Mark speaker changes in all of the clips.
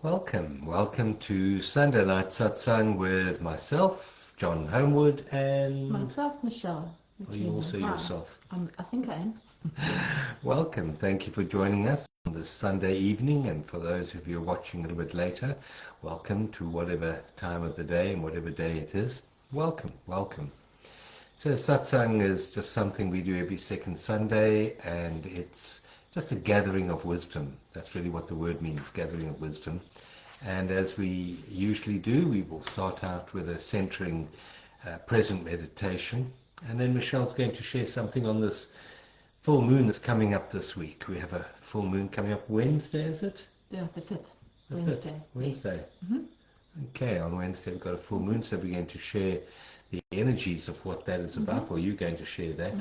Speaker 1: Welcome to Sunday Night Satsang with myself, John Homewood, and
Speaker 2: myself, Michelle.
Speaker 1: Are you also yourself?
Speaker 2: I think I am.
Speaker 1: Welcome. Thank you for joining us on this Sunday evening, and for those of you who are watching a little bit later, welcome to whatever time of the day and whatever day it is. Welcome. So Satsang is just something we do every second Sunday, and it's just a gathering of wisdom. That's really what the word means, gathering of wisdom. And as we usually do, we will start out with a centering present meditation. And then Michelle's going to share something on this full moon that's coming up this week. We have a full moon coming up Wednesday, is it?
Speaker 2: Yeah, the 5th.
Speaker 1: Wednesday.
Speaker 2: Mm-hmm.
Speaker 1: Okay, on Wednesday we've got a full moon, so we're going to share the energies of what that is about, or you're going to share that.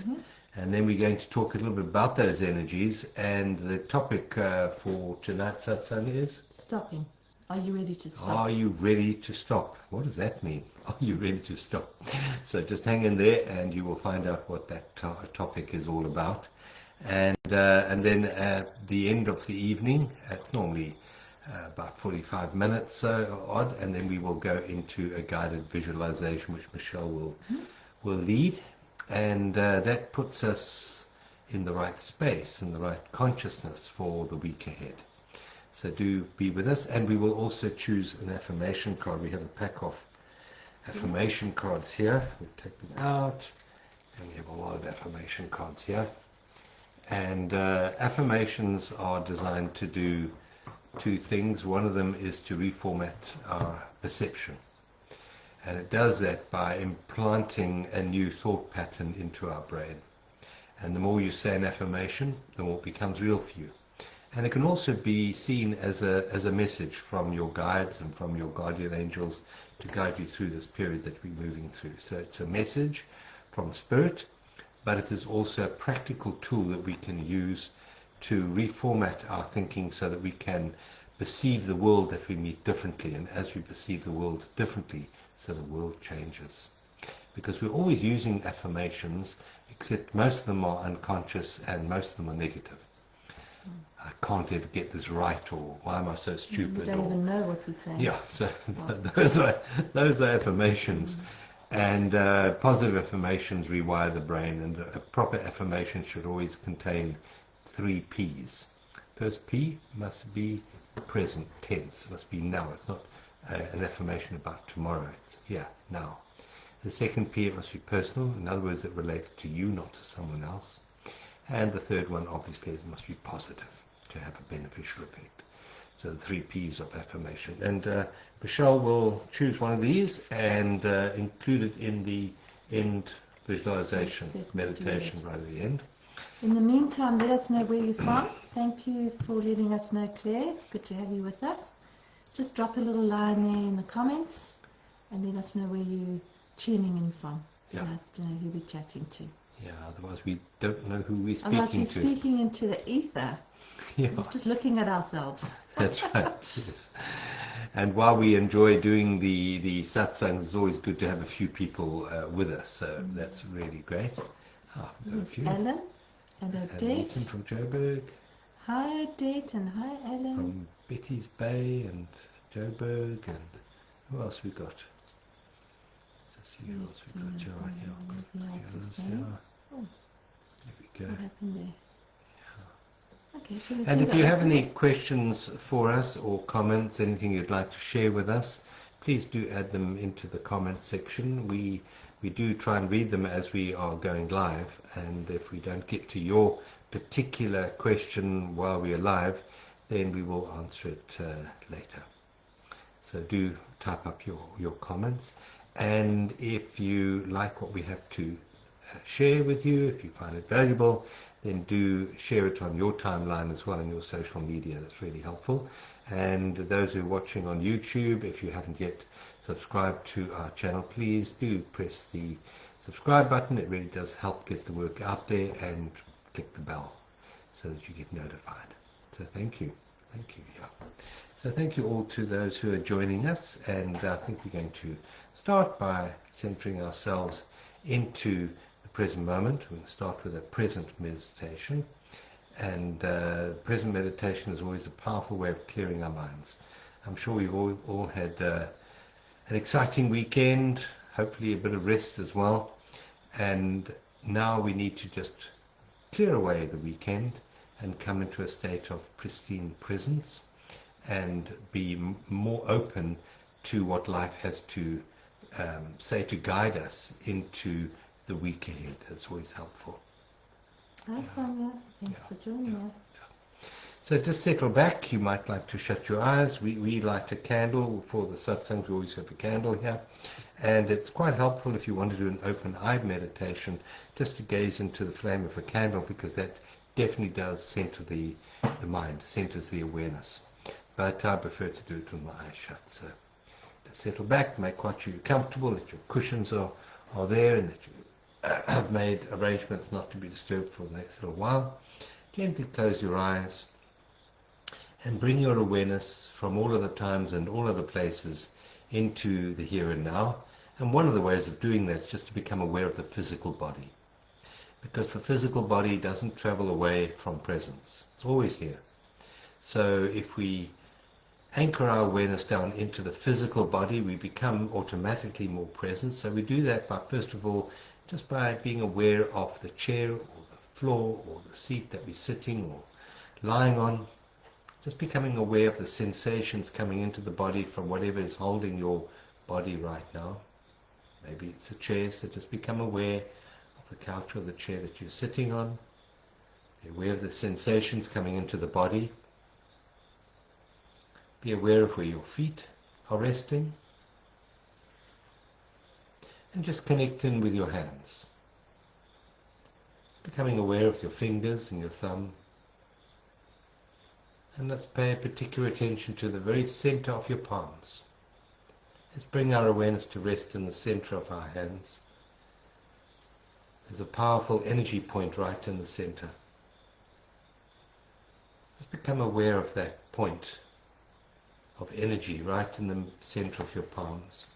Speaker 1: And then we're going to talk a little bit about those energies, and the topic for tonight's satsang is?
Speaker 2: Stopping. Are you ready to stop?
Speaker 1: Are you ready to stop? What does that mean? Are you ready to stop? So just hang in there and you will find out what that topic is all about. And then at the end of the evening, it's normally about 45 minutes odd, and then we will go into a guided visualization which Michelle will lead, and that puts us in the right space, in the right consciousness for the week ahead. So do be with us, and we will also choose an affirmation card. We have a pack of affirmation cards here. We'll take them out, and we have a lot of affirmation cards here. And affirmations are designed to do two things. One of them is to reformat our perception. And it does that by implanting a new thought pattern into our brain. And the more you say an affirmation, the more it becomes real for you. And it can also be seen as a message from your guides and from your guardian angels to guide you through this period that we're moving through. So it's a message from Spirit, but it is also a practical tool that we can use to reformat our thinking so that we can perceive the world that we meet differently. And as we perceive the world differently, so the world changes. Because we're always using affirmations, except most of them are unconscious and most of them are negative. I can't ever get this right, or why am I so stupid?
Speaker 2: We don't even know what we're saying.
Speaker 1: Yeah, so those are affirmations. And positive affirmations rewire the brain, and a proper affirmation should always contain 3 P's. First P must be present tense, it must be now. It's not an affirmation about tomorrow, it's here, now. The second P, it must be personal. In other words, it relates to you, not to someone else. And the third one, obviously, it must be positive to have a beneficial effect. So the 3 P's of affirmation. And Michelle will choose one of these and include it in the end visualization meditation right at the end.
Speaker 2: In the meantime, let us know where you're from. Thank you for letting us know, Claire. It's good to have you with us. Just drop a little line there in the comments and let us know where you're tuning in from.
Speaker 1: Yeah.
Speaker 2: Nice to know who we're chatting to.
Speaker 1: Yeah, otherwise we don't know who we're speaking
Speaker 2: Otherwise we're
Speaker 1: to.
Speaker 2: speaking into the ether.
Speaker 1: Yeah.
Speaker 2: We're just looking at ourselves.
Speaker 1: That's right, yes. And while we enjoy doing the satsangs, it's always good to have a few people with us, so that's really great. We've got a few.
Speaker 2: Ellen and Odette.
Speaker 1: From Joburg.
Speaker 2: Hi Odette and hi Ellen.
Speaker 1: From Betty's Bay and Joburg, and who else we got? Let's see who else we got.
Speaker 2: Oh,
Speaker 1: there we go.
Speaker 2: what happened there? Okay,
Speaker 1: and if you have any questions for us or comments, anything you'd like to share with us, please do add them into the comments section. We do try and read them as we are going live, and if we don't get to your particular question while we are live, then we will answer it later. So do type up your comments, and if you like what we have to share with you, if you find it valuable, then do share it on your timeline as well in your social media. That's really helpful. And those who are watching on YouTube, if you haven't yet subscribed to our channel, please do press the subscribe button. It really does help get the work out there, and click the bell so that you get notified. So thank you. Yeah. So thank you all to those who are joining us, and I think we're going to start by centering ourselves into the present moment. We'll start with a present meditation, and present meditation is always a powerful way of clearing our minds. I'm sure we've all had an exciting weekend, hopefully a bit of rest as well. And now we need to just clear away the weekend and come into a state of pristine presence and be more open to what life has to say, to guide us into the week ahead. That's always helpful.
Speaker 2: Hi, Sonia. Thanks for joining us.
Speaker 1: So just settle back. You might like to shut your eyes. We light a candle for the satsang. We always have a candle here. And it's quite helpful if you want to do an open eye meditation, just to gaze into the flame of a candle, because that definitely does center the mind, centers the awareness. But I prefer to do it with my eyes shut. So just settle back, make quite sure you're comfortable, that your cushions are there, and that you have made arrangements not to be disturbed for the next little while. Gently close your eyes and bring your awareness from all of the times and all of the places into the here and now. And one of the ways of doing that is just to become aware of the physical body, because the physical body doesn't travel away from presence. It's always here. So if we anchor our awareness down into the physical body, we become automatically more present. So we do that by, first of all, just by being aware of the chair or the floor or the seat that we're sitting or lying on. Just becoming aware of the sensations coming into the body from whatever is holding your body right now. Maybe it's the chair, so just become aware of the couch or the chair that you're sitting on. Be aware of the sensations coming into the body. Be aware of where your feet are resting. And just connect in with your hands. Becoming aware of your fingers and your thumb. And let's pay particular attention to the very center of your palms. Let's bring our awareness to rest in the center of our hands. There's a powerful energy point right in the center. Let's become aware of that point of energy right in the center of your palms.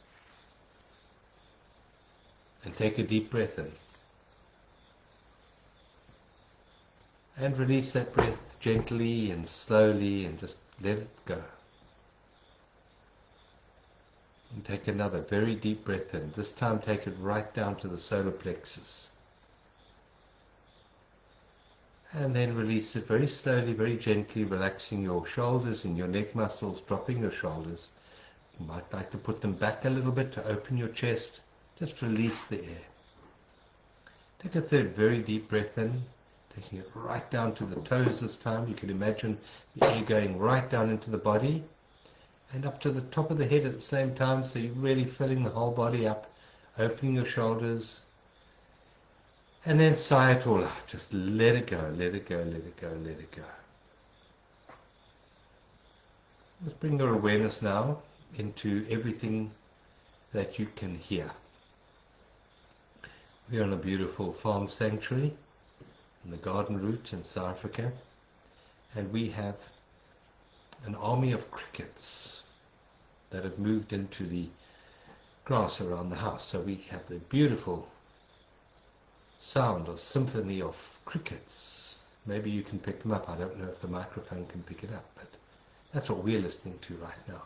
Speaker 1: And take a deep breath in. And release that breath gently and slowly, and just let it go. And take another very deep breath in. This time take it right down to the solar plexus. And then release it very slowly, very gently, relaxing your shoulders and your neck muscles, dropping your shoulders. You might like to put them back a little bit to open your chest. Just release the air. Take a third very deep breath in. Taking it right down to the toes this time. You can imagine the air going right down into the body and up to the top of the head at the same time, so you're really filling the whole body up, opening your shoulders, and then sigh it all out. Just let it go, let it go, let it go, let it go. Let's bring your awareness now into everything that you can hear. We're on a beautiful farm sanctuary in the garden route in South Africa, and we have an army of crickets that have moved into the grass around the house. So we have the beautiful sound or symphony of crickets. Maybe you can pick them up. I don't know if the microphone can pick it up, but that's what we're listening to right now.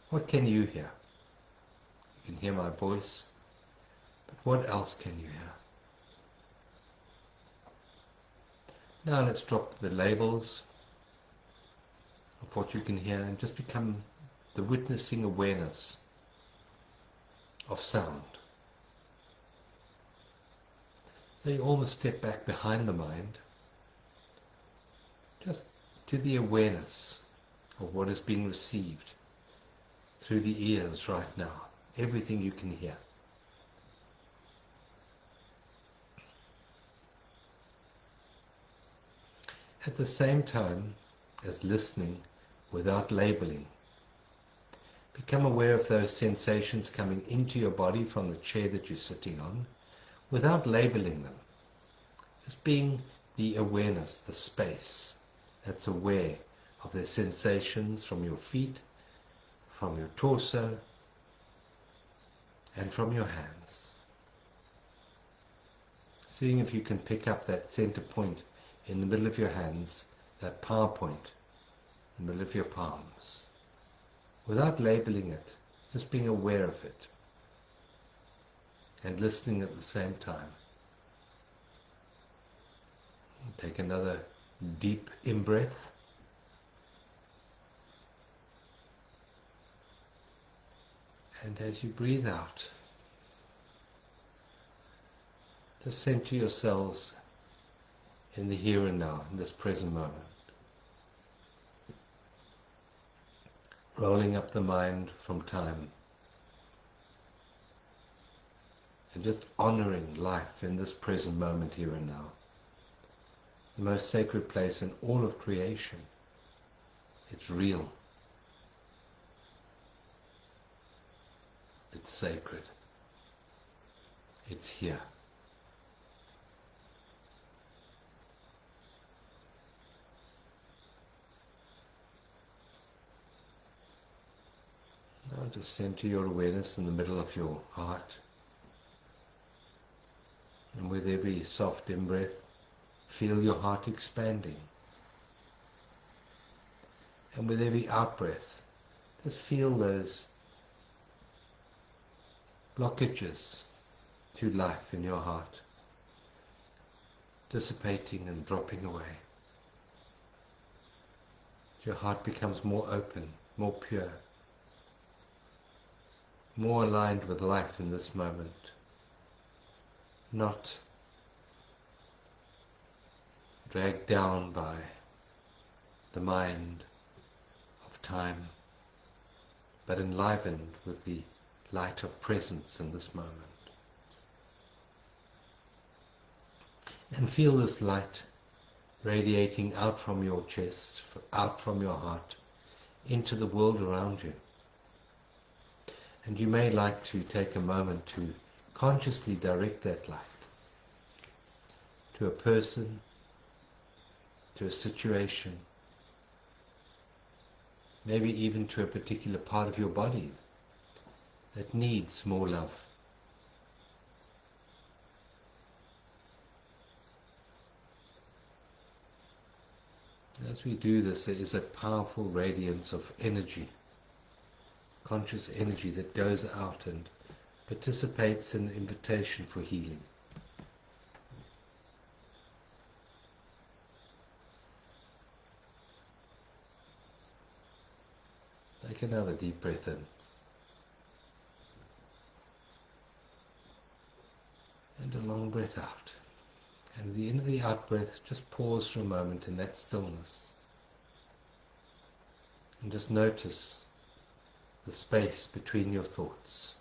Speaker 1: What can you hear? You can hear my voice, but what else can you hear? Now let's drop the labels of what you can hear and just become the witnessing awareness of sound. So you almost step back behind the mind, just to the awareness of what is being received through the ears right now, everything you can hear. At the same time as listening without labeling, become aware of those sensations coming into your body from the chair that you're sitting on without labeling them. Just being the awareness, the space that's aware of the sensations from your feet, from your torso, and from your hands. Seeing if you can pick up that center point in the middle of your hands, that power point in the middle of your palms. without labeling it, just being aware of it and listening at the same time. Take another deep in-breath. And as you breathe out, just center yourselves in the here and now, in this present moment. Rolling up the mind from time. And just honoring life in this present moment, here and now. The most sacred place in all of creation. It's real. It's sacred. It's here. Now just center your awareness in the middle of your heart. And with every soft in-breath, feel your heart expanding. And with every out-breath, just feel those blockages to life in your heart dissipating and dropping away. Your heart becomes more open, more pure, more aligned with life in this moment, not dragged down by the mind of time, but enlivened with the light of presence in this moment. And feel this light radiating out from your chest, out from your heart, into the world around you. And you may like to take a moment to consciously direct that light to a person, to a situation, maybe even to a particular part of your body that needs more love. As we do this, there is a powerful radiance of energy, conscious energy that goes out and participates in the invitation for healing. Take another deep breath in. And a long breath out. And at the end of the out-breath, just pause for a moment in that stillness. And just notice the space between your thoughts.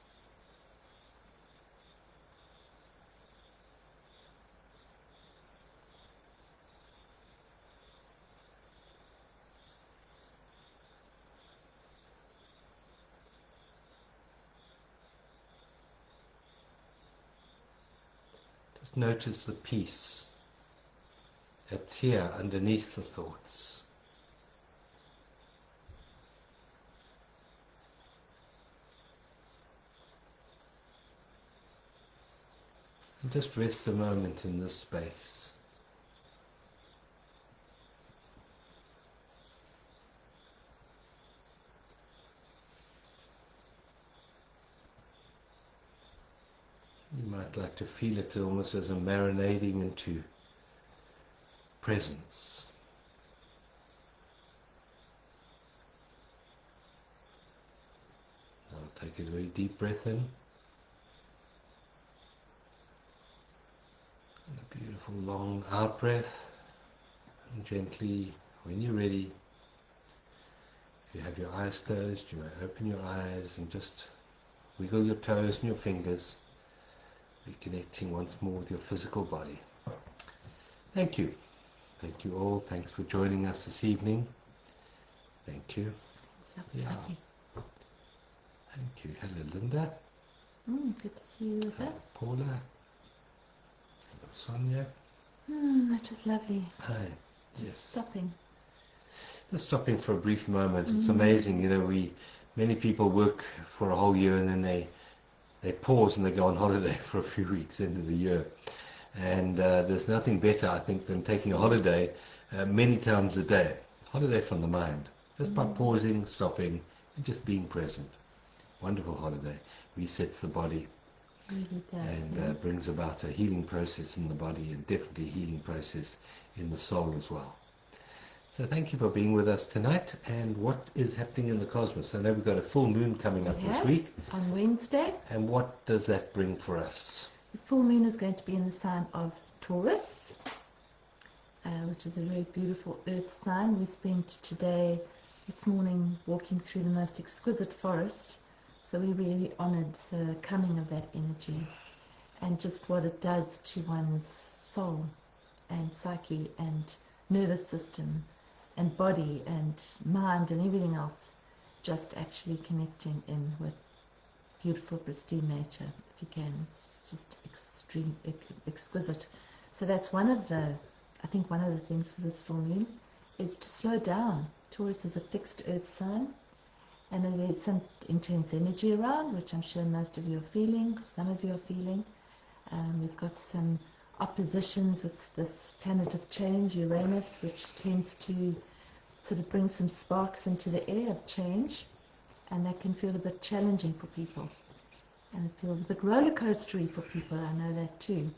Speaker 1: Just notice the peace that's here underneath the thoughts. And just rest a moment in this space. You might like to feel it almost as a marinating into presence. Now take a very deep breath in. And a beautiful long out breath. And gently, when you're ready, if you have your eyes closed, you may open your eyes and just wiggle your toes and your fingers, reconnecting once more with your physical body. Thank you. Thank you all. Thanks for joining us this evening. Thank you. Yeah. Thank you. Hello, Linda.
Speaker 2: Good to see you with us.
Speaker 1: Paula. Hello, Sonia.
Speaker 2: That was lovely.
Speaker 1: Hi. Yes.
Speaker 2: Stopping.
Speaker 1: Just stopping for a brief moment. It's amazing, you know, many people work for a whole year and then they pause and they go on holiday for a few weeks into the year. And there's nothing better, I think, than taking a holiday many times a day. Holiday from the mind. Just by pausing, stopping, and just being present. Wonderful holiday. Resets the body
Speaker 2: Really does,
Speaker 1: and
Speaker 2: yeah.
Speaker 1: brings about a healing process in the body, and definitely a healing process in the soul as well. So thank you for being with us tonight. And what is happening in the cosmos? I know we've got a full moon coming up this week.
Speaker 2: On Wednesday.
Speaker 1: And what does that bring for us?
Speaker 2: The full moon is going to be in the sign of Taurus, which is a very beautiful earth sign. We spent this morning, walking through the most exquisite forest. So we really honored the coming of that energy and just what it does to one's soul and psyche and nervous system and body and mind and everything else, just actually connecting in with beautiful, pristine nature, if you can. It's just exquisite. So that's I think one of the things for this full moon is to slow down. Taurus is a fixed earth sign, and there's some intense energy around, which I'm sure most of you are feeling, some of you are feeling. We've got some oppositions with this planet of change, Uranus, which tends to sort of bring some sparks into the air of change, and that can feel a bit challenging for people. And it feels a bit roller coastery for people, I know that too.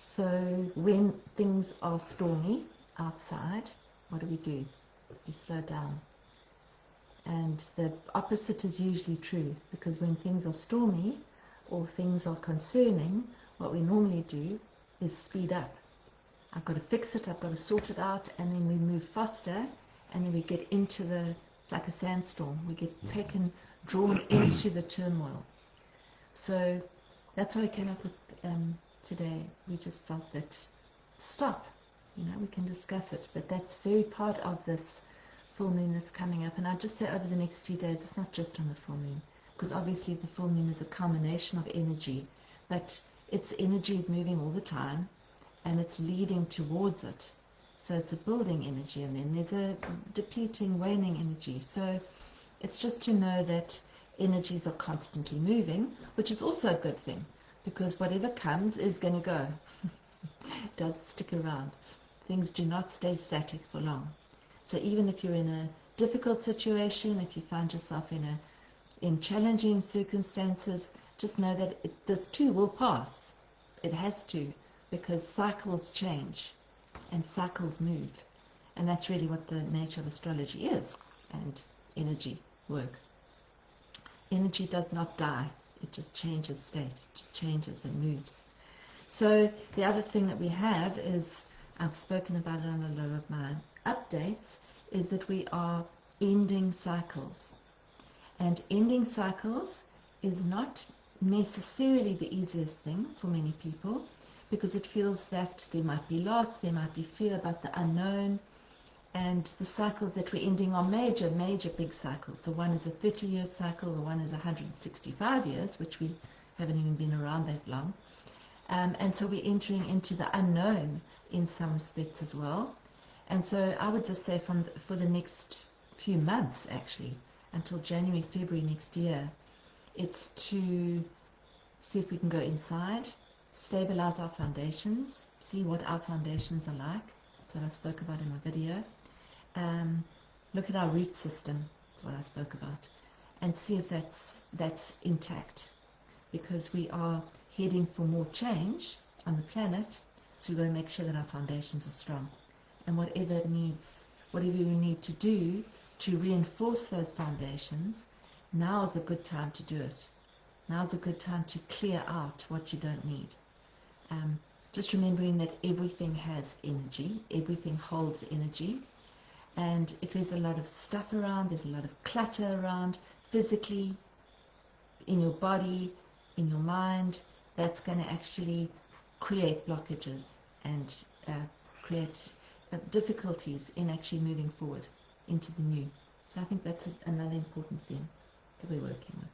Speaker 2: So when things are stormy outside, what do? We slow down. And the opposite is usually true, because when things are stormy or things are concerning, what we normally do is speed up. I've got to fix it, I've got to sort it out, and then we move faster, and then we get into it's like a sandstorm. We get drawn into the turmoil. So that's why I came up with today. We just felt that stop, we can discuss it, but that's very part of this full moon that's coming up. And I'd just say over the next few days, it's not just on the full moon, because obviously the full moon is a culmination of energy, but its energy is moving all the time, and it's leading towards it. So it's a building energy, and then there's a depleting, waning energy. So it's just to know that energies are constantly moving, which is also a good thing, because whatever comes is going to go. It does stick around. Things do not stay static for long. So even if you're in a difficult situation, if you find yourself in challenging circumstances, just know that this too will pass. It has to, because cycles change and cycles move. And that's really what the nature of astrology is, and energy work. Energy does not die. It just changes state. It just changes and moves. So the other thing that we have is, I've spoken about it on a lot of my updates, is that we are ending cycles. And ending cycles is not necessarily the easiest thing for many people, because it feels that there might be loss, there might be fear about the unknown, and the cycles that we're ending are major big cycles. The one is a 30-year cycle, the one is 165 years, which we haven't even been around that long. And so we're entering into the unknown in some respects as well. And so I would just say for the next few months, actually, until January, February next year, it's to see if we can go inside, stabilize our foundations, see what our foundations are like. That's what I spoke about in my video. Look at our root system, that's what I spoke about, and see if that's intact, because we are heading for more change on the planet, so we've got to make sure that our foundations are strong. And whatever we need to do to reinforce those foundations, now is a good time to do it. Now is a good time to clear out what you don't need. Just remembering that everything has energy, everything holds energy, and if there's a lot of stuff around, there's a lot of clutter around, physically, in your body, in your mind, that's going to actually create blockages and create difficulties in actually moving forward into the new. So I think that's another important thing that we're working with.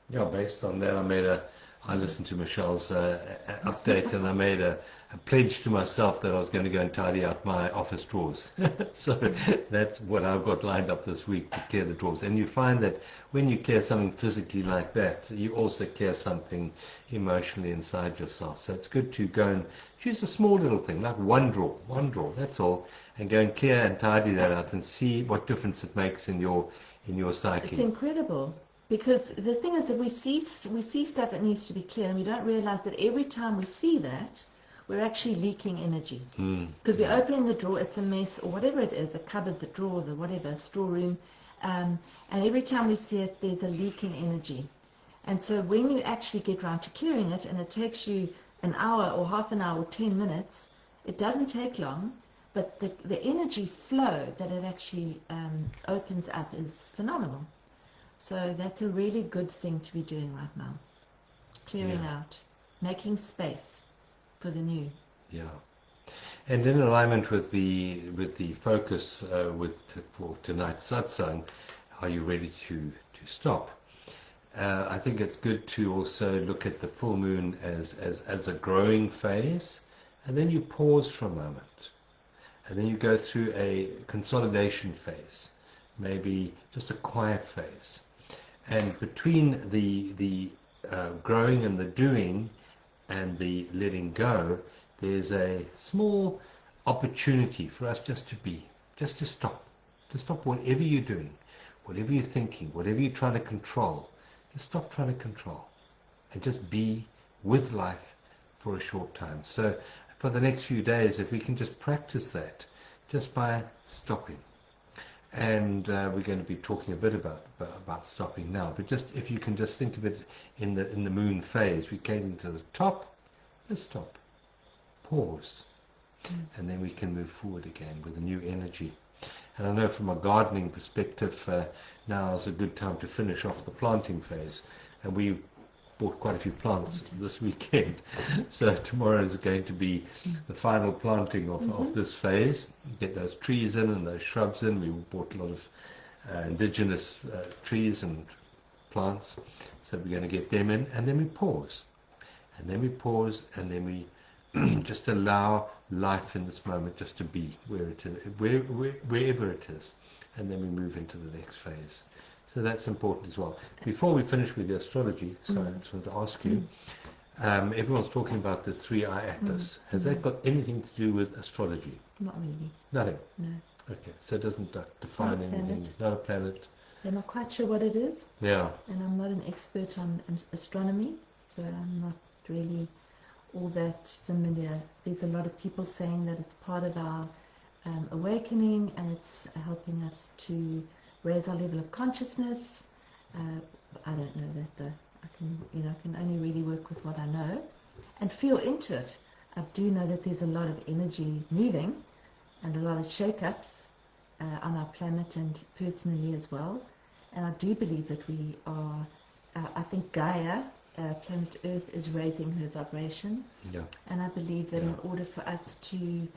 Speaker 1: Yeah, based on that, I listened to Michelle's update, and I made a pledge to myself that I was going to go and tidy out my office drawers. So that's what I've got lined up this week, to clear the drawers. And you find that when you clear something physically like that, you also clear something emotionally inside yourself. So it's good to go and choose a small little thing, like one drawer, that's all, and go and clear and tidy that out and see what difference it makes in your in your psyche.
Speaker 2: It's incredible, because the thing is that we see stuff that needs to be clear, and we don't realize that every time we see that, we're actually leaking energy. Because we're opening the drawer, it's a mess, or whatever it is, the cupboard, the drawer, the whatever, storeroom, and every time we see it, there's a leak in energy. And so when you actually get round to clearing it, and it takes you an hour or half an hour or 10 minutes, it doesn't take long, but the energy flow that it actually opens up is phenomenal. So that's a really good thing to be doing right now. Clearing out, making space for the new.
Speaker 1: Yeah. And in alignment with the focus for tonight's satsang, are you ready to stop? I think it's good to also look at the full moon as a growing phase, and then you pause for a moment. And then you go through a consolidation phase, maybe just a quiet phase. And between the growing and the doing and the letting go, there's a small opportunity for us just to be, just to stop whatever you're doing, whatever you're thinking, whatever you're trying to control. Just stop trying to control and just be with life for a short time. So for the next few days, if we can just practice that just by stopping. And we're going to be talking a bit about stopping now, but just if you can just think of it in the moon phase, we came to the top, just stop, pause, and then we can move forward again with a new energy. And I know from a gardening perspective, now is a good time to finish off the planting phase, and we bought quite a few plants this weekend. So tomorrow is going to be the final planting of this phase. Get those trees in and those shrubs in. We bought a lot of indigenous trees and plants, so we're going to get them in, and then we pause. And then we pause, and then we just allow life in this moment just to be where it is, wherever it is, and then we move into the next phase. So that's important as well. Before we finish with the astrology, sorry, I just want to ask you, everyone's talking about the 3-eye atlas. Has that got anything to do with astrology?
Speaker 2: Not really.
Speaker 1: Nothing?
Speaker 2: No.
Speaker 1: Okay, so it doesn't define anything. Not a planet.
Speaker 2: They're not quite sure what it is.
Speaker 1: Yeah.
Speaker 2: And I'm not an expert on astronomy, so I'm not really all that familiar. There's a lot of people saying that it's part of our awakening, and it's helping us to raise our level of consciousness. I don't know that though. I can only really work with what I know and feel into it. I do know that there's a lot of energy moving and a lot of shake-ups on our planet and personally as well. And I do believe that we are, I think Gaia, planet Earth, is raising her vibration. Yeah. And I believe that in order for us to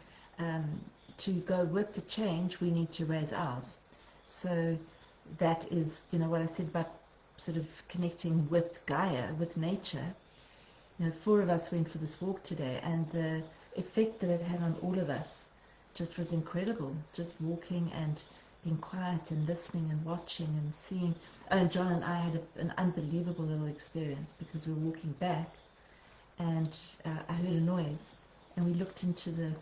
Speaker 2: go with the change, we need to raise ours. So that is, what I said about sort of connecting with Gaia, with nature. 4 of us went for this walk today, and the effect that it had on all of us just was incredible. Just walking and being quiet and listening and watching and seeing. Oh, and John and I had an unbelievable little experience because we were walking back, and I heard a noise, and we looked into the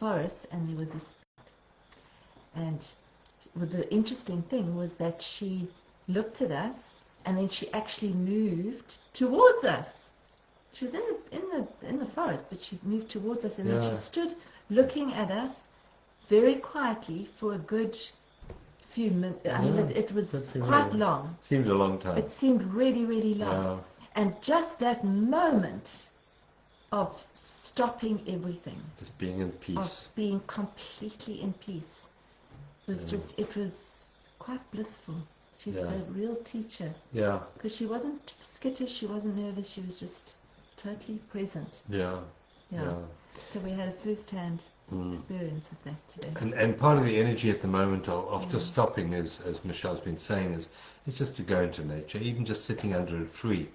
Speaker 2: forest, and there was this. And the interesting thing was that she looked at us, and then she actually moved towards us. She was in the forest, but she moved towards us, and then she stood looking at us very quietly for a good few minutes. I mean, it was quite long.
Speaker 1: Seemed a long time.
Speaker 2: It seemed really, really long. And just that moment of stopping everything,
Speaker 1: just being in peace,
Speaker 2: of being completely in peace, was it was quite blissful. She was a real teacher. Yeah. Because she wasn't skittish, she wasn't nervous, she was just totally present. Yeah. So we had a first-hand experience of that today.
Speaker 1: And part of the energy at the moment of just stopping, as Michelle's been saying, is just to go into nature, even just sitting under a tree,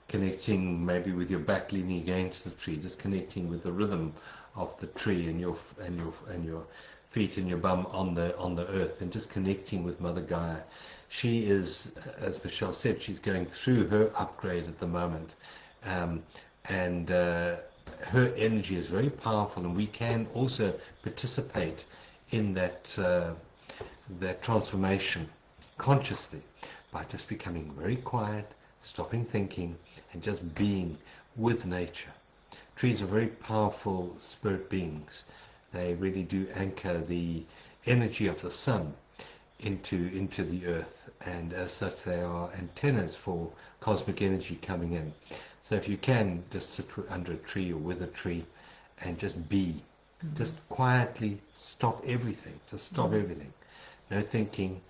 Speaker 1: connecting maybe with your back leaning against the tree, just connecting with the rhythm of the tree and your feet and your bum on the earth, and just connecting with Mother Gaia. She is, as Michelle said, she's going through her upgrade at the moment, and her energy is very powerful, and we can also participate in that transformation consciously by just becoming very quiet, stopping thinking, and just being with nature. Trees are very powerful spirit beings. They really do anchor the energy of the sun into the earth, and as such they are antennas for cosmic energy coming in. So if you can, just sit under a tree or with a tree and just be. Just quietly stop everything. Just stop everything. No thinking,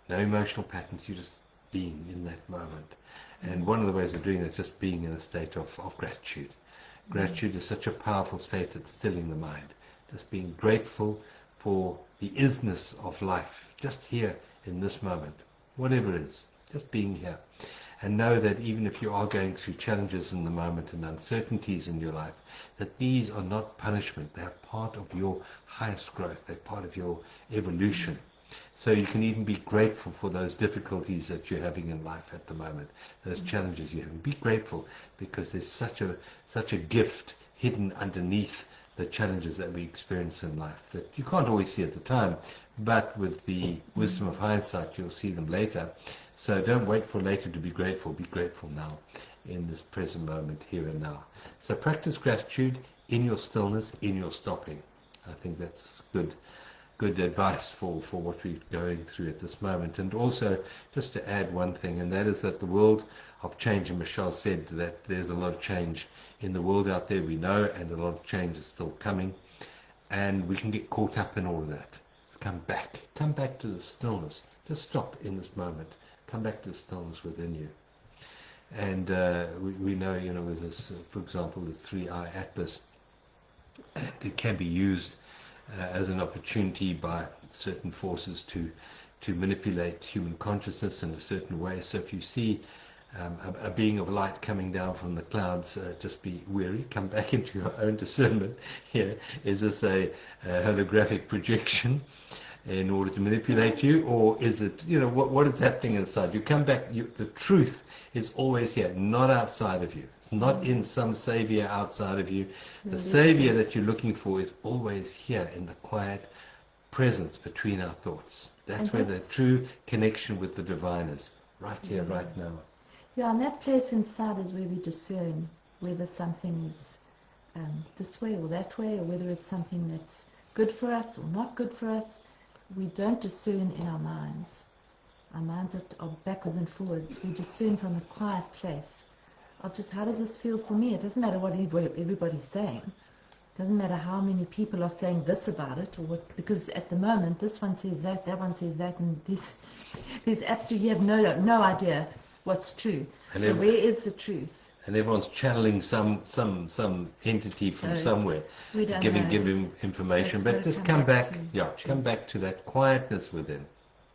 Speaker 1: no emotional patterns. You're just being in that moment. And one of the ways of doing it is just being in a state of gratitude. Gratitude is such a powerful state at stilling the mind. Just being grateful for the isness of life, just here in this moment, whatever it is, just being here. And know that even if you are going through challenges in the moment and uncertainties in your life, that these are not punishment. They are part of your highest growth. They're part of your evolution. So you can even be grateful for those difficulties that you're having in life at the moment, those challenges you're having. Be grateful, because there's such a gift hidden underneath the challenges that we experience in life that you can't always see at the time, but with the wisdom of hindsight, you'll see them later. So don't wait for later to be grateful. Be grateful now, in this present moment, here and now. So practice gratitude in your stillness, in your stopping. I think that's good advice for what we're going through at this moment. And also, just to add one thing, and that is that the world of change, and Michelle said that there's a lot of change in the world out there, we know, and a lot of change is still coming, and we can get caught up in all of that. So come back to the stillness. Just stop in this moment. Come back to the stillness within you. And we know, with this, for example, the 3-eye atlas, it can be used as an opportunity by certain forces to manipulate human consciousness in a certain way. So if you see a being of light coming down from the clouds, just be wary. Come back into your own discernment. Here, is this a holographic projection in order to manipulate you, or is it, what is happening inside you? Come back. The truth is always here, not outside of you. It's not in some savior outside of you. The savior that you're looking for is always here in the quiet presence between our thoughts. That's where the true connection with the divine is, right here, right now.
Speaker 2: Yeah, and that place inside is where we discern whether something's this way or that way, or whether it's something that's good for us or not good for us. We don't discern in our minds. Our minds are backwards and forwards. We discern from a quiet place of just, how does this feel for me? It doesn't matter what everybody's saying. It doesn't matter how many people are saying this about it, or what, because at the moment this one says that one says that, and there's absolutely, you have no idea what's true. And so where is the truth?
Speaker 1: And everyone's channeling some entity from somewhere, giving information. But just come back to that quietness within.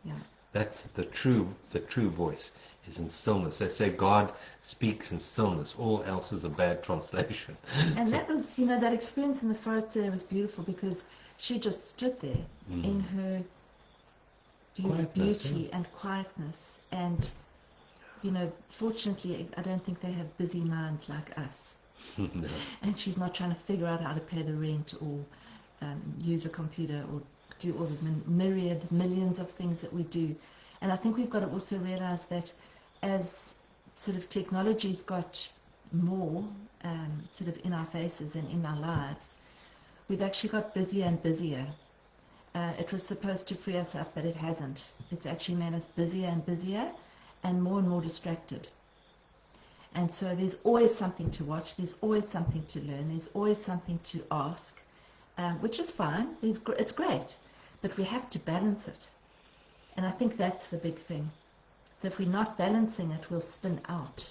Speaker 2: Yeah.
Speaker 1: That's the true voice is in stillness. They say God speaks in stillness. All else is a bad translation.
Speaker 2: And that was, that experience in the forest there was beautiful, because she just stood there in her beauty and quietness. And fortunately, I don't think they have busy minds like us. No. And she's not trying to figure out how to pay the rent, or use a computer, or do all the myriad millions of things that we do. And I think we've got to also realize that as sort of technology's got more sort of in our faces and in our lives, we've actually got busier and busier. It was supposed to free us up, but it hasn't. It's actually made us busier and busier, and more distracted. And so there's always something to watch, there's always something to learn, there's always something to ask, which is fine, it's great, but we have to balance it. And I think that's the big thing. So if we're not balancing it, we'll spin out.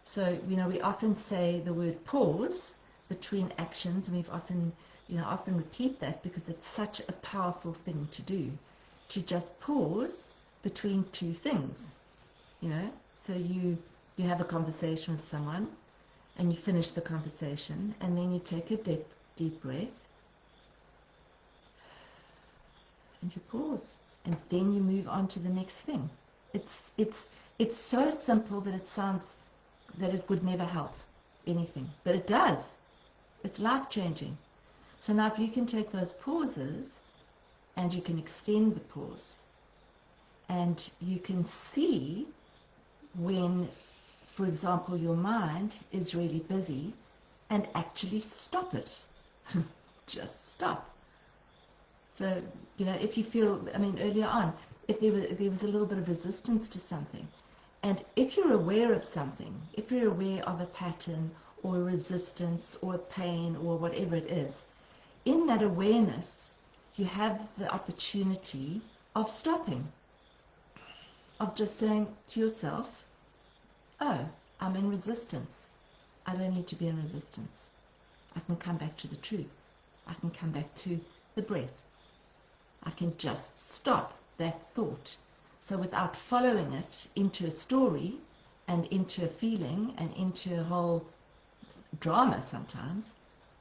Speaker 2: So, we often say the word pause between actions, and we've often repeat that, because it's such a powerful thing to do, to just pause between two things. So you have a conversation with someone, and you finish the conversation, and then you take a deep breath, and you pause, and then you move on to the next thing. It's so simple that it sounds that it would never help anything, but it does. It's life-changing. So now if you can take those pauses, and you can extend the pause, And you can see when, for example, your mind is really busy, and actually stop it. Just stop. So, if you feel, earlier on, if there was a little bit of resistance to something, and if you're aware of something, if you're aware of a pattern or a resistance or a pain or whatever it is, in that awareness, you have the opportunity of stopping, of just saying to yourself, oh, I'm in resistance. I don't need to be in resistance. I can come back to the truth. I can come back to the breath. I can just stop that thought. So without following it into a story and into a feeling and into a whole drama sometimes,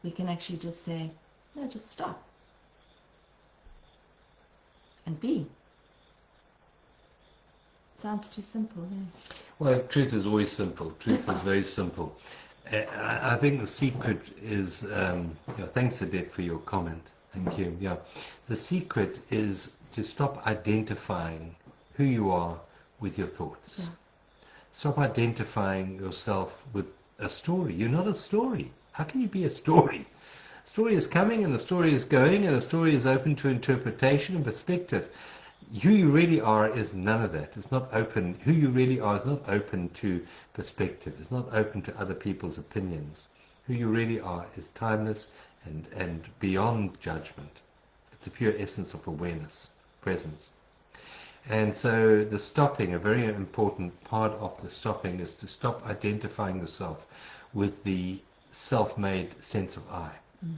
Speaker 2: we can actually just say, no, just stop. And be. Sounds too simple, yeah.
Speaker 1: Well, truth is always simple. Truth is very simple. I think the secret is, thanks Adette for your comment. Thank you. Yeah, the secret is to stop identifying who you are with your thoughts.
Speaker 2: Yeah.
Speaker 1: Stop identifying yourself with a story. You're not a story. How can you be a story? A story is coming and the story is going and the story is open to interpretation and perspective. Who you really are is none of that. It's not open. Who you really are is not open to perspective. It's not open to other people's opinions. Who you really are is timeless and beyond judgment. It's the pure essence of awareness, presence. And so the stopping, a very important part of the stopping, is to stop identifying yourself with the self-made sense of I.
Speaker 2: Mm.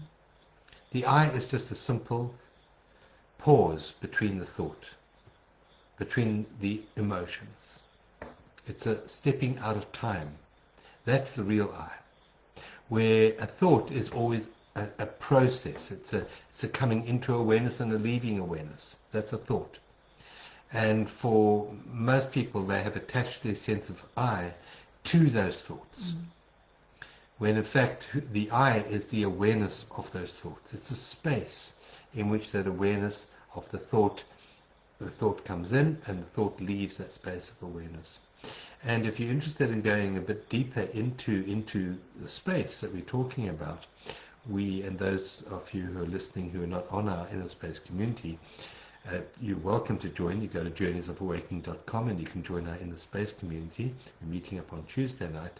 Speaker 1: The I is just a simple pause between the thought, between the emotions. It's a stepping out of time. That's the real I. Where a thought is always a process. It's a coming into awareness and a leaving awareness. That's a thought. And for most people, they have attached their sense of I to those thoughts.
Speaker 2: Mm.
Speaker 1: When in fact, the I is the awareness of those thoughts. It's a space in which that awareness of the thought comes in and the thought leaves that space of awareness. And if you're interested in going a bit deeper into the space that we're talking about, we, and those of you who are listening who are not on our inner space community, you're welcome to join. You go to journeysofawakening.com and you can join our inner space community. We're meeting up on Tuesday night.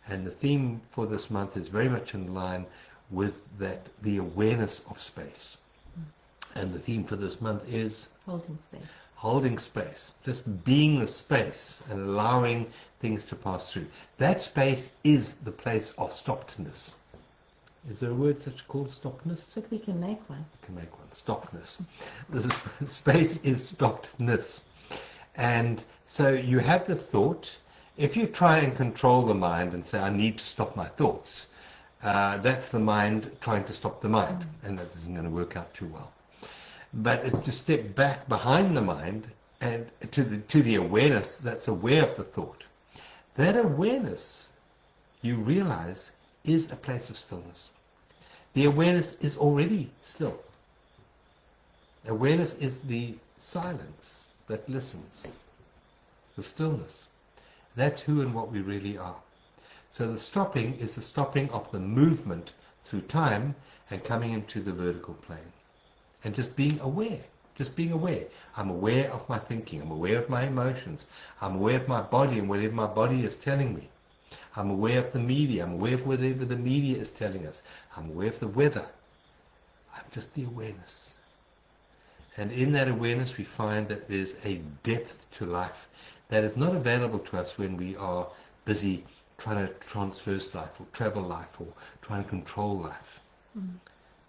Speaker 1: And the theme for this month is very much in line with that, the awareness of space. And the theme for this month is
Speaker 2: holding space.
Speaker 1: Holding space. Just being the space and allowing things to pass through. That space is the place of stoppedness. Is there a word such called stoppedness?
Speaker 2: But we can make one.
Speaker 1: We can make one. Stoppedness. The space is stoppedness. And so you have the thought. If you try and control the mind and say, I need to stop my thoughts, that's the mind trying to stop the mind. And that isn't going to work out too well. But it's to step back behind the mind and to the awareness that's aware of the thought. That awareness, you realize, is a place of stillness. The awareness is already still. Awareness is the silence that listens, the stillness. That's who and what we really are. So the stopping is the stopping of the movement through time and coming into the vertical plane. And just being aware. Just being aware. I'm aware of my thinking. I'm aware of my emotions. I'm aware of my body and whatever my body is telling me. I'm aware of the media. I'm aware of whatever the media is telling us. I'm aware of the weather. I'm just the awareness. And in that awareness we find that there's a depth to life that is not available to us when we are busy trying to transverse life or travel life or trying to control life. Mm.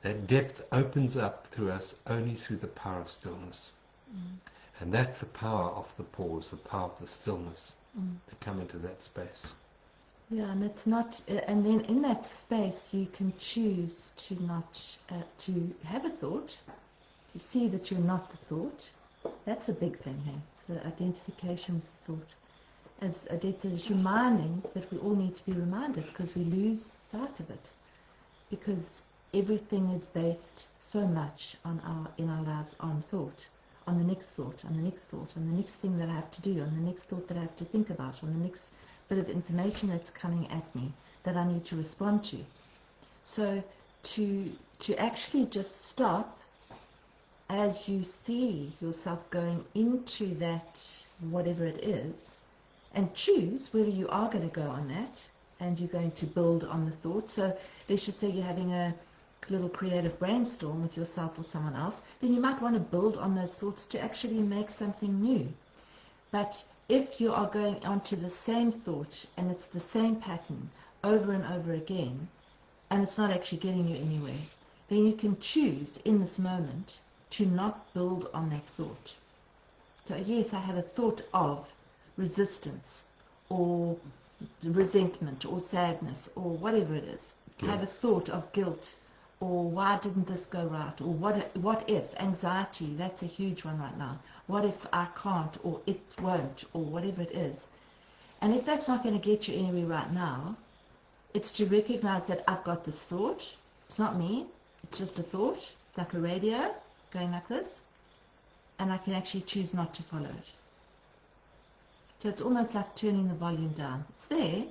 Speaker 1: That depth opens up through us only through the power of stillness. Mm. And that's the power of the pause, the power of the stillness, to come into that space.
Speaker 2: Yeah, and it's not, and then in that space you can choose to not, to have a thought. You see that you're not the thought. That's a big thing, hey? It's the identification with the thought. As Adette said, it's reminding that we all need to be reminded because we lose sight of it. Because everything is based so much in our lives on thought, on the next thought, on the next thought, on the next thing that I have to do, on the next thought that I have to think about, on the next bit of information that's coming at me that I need to respond to. So to actually just stop as you see yourself going into that, whatever it is, and choose whether you are going to go on that and you're going to build on the thought. So let's just say you're having a little creative brainstorm with yourself or someone else, then you might want to build on those thoughts to actually make something new. But if you are going onto the same thought and it's the same pattern over and over again, and it's not actually getting you anywhere, then you can choose in this moment to not build on that thought. So yes, I have a thought of resistance or resentment or sadness or whatever it is. I have a thought of guilt, or why didn't this go right, or what if, anxiety, that's a huge one right now. What if I can't, or it won't, or whatever it is. And if that's not going to get you anywhere right now, it's to recognize that I've got this thought. It's not me, it's just a thought. It's like a radio going like this, and I can actually choose not to follow it. So it's almost like turning the volume down. It's there,